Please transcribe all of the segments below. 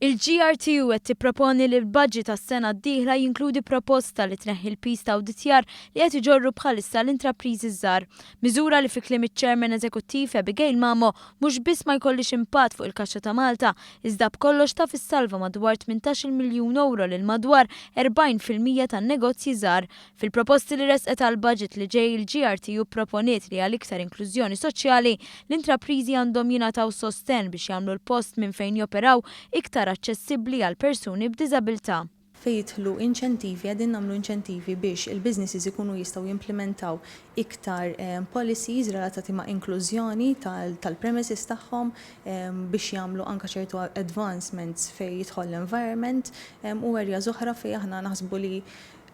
Il-GRTU qed tipproponi li l-budget tas-sena d-dieħla jinkludi proposta li tneħħi l-pis ta' awditjar li qed iġorru bħalissa l-intrapriżi żgħar. Miżura li fi kliem iċ-Chairman Eżekuttiv Abigail Mamo mhux biss ma jkollix impatt fuq il-Kaxxa ta' Malta, iżda b'kollox taf issalva madwar 18 miljun euro lil madwar 40% tan-negozji żgħar. Fil-proposti li resqet għall-budget li ġej il-GRTU proponiet li għal iktar inklużjoni soċjali l-intrapriżi għandhom jingħataw sosten biex jagħmlu l-post minn fejn joperaw iktar aċċessibbli għal persuni b'diżabilità. Fejtħlu inċentivi, għadin namlu inċentivi biex il-businesses ikunu jistaw jimplementaw iktar policies relatati ma' inklużjoni tal-premises tagħhom biex jagħmlu anka ċertu advancements fej jidħol l-environment u areas oħra fej aħna naħsbu li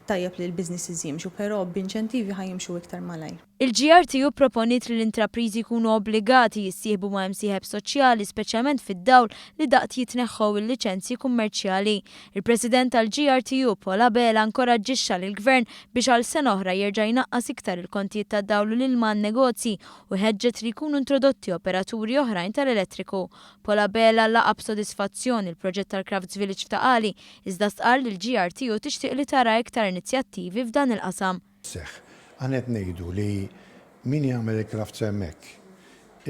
tajjeb li l-businesses jimxu, però b'inċentivi ħajimxu iktar malajr. Il-GRTU proponiet li l-intrapriżi jkunu obbligati jissieħbu ma' imsieħeb soċjali speċjalment fid-dawl li daqt jitneħħu il-liċenzji kummerċjali. Il-President tal-GRTU Paula Bela nkoraġġixxa lill-Gvern biex għal sena oħra jerġa' jnaqqas iktar il-kontijiet tad-dawl lil man negozji u ħeġġet li jkunu introdotti operaturi oħrajn tal-elettriku. Paula Bela laqab b'sodisfazzjoni il-proġett tal-Crafts Village f'Taqali iżda stqarr li l-GRTU tixtieq li tara iktar inizjattivi f'dan il-qasam. Għanet nejdu li min jagħmel il-crafts hemmhekk,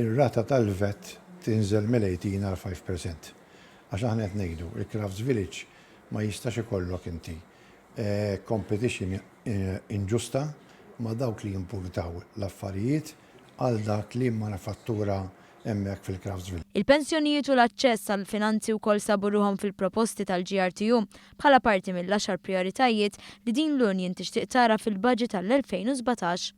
ir-rata tal-vet tinżel mill-18 għal 5%. Għax aħna qed ngħidu il-Crafts Village ma jistax ikollok inti competition inġusta ma' dawk li jimpurtaw l-affarijiet għal dak li manifattura hemmhekk fil-Crafts Village. Il-pensjonijiet u l-aċċess għal finanzi wkoll sabu ruhom fil-proposti tal-GRTU bħala parti mill-10 prioritajiet li din l-Union tixtieq tara fil-budget tal-2017.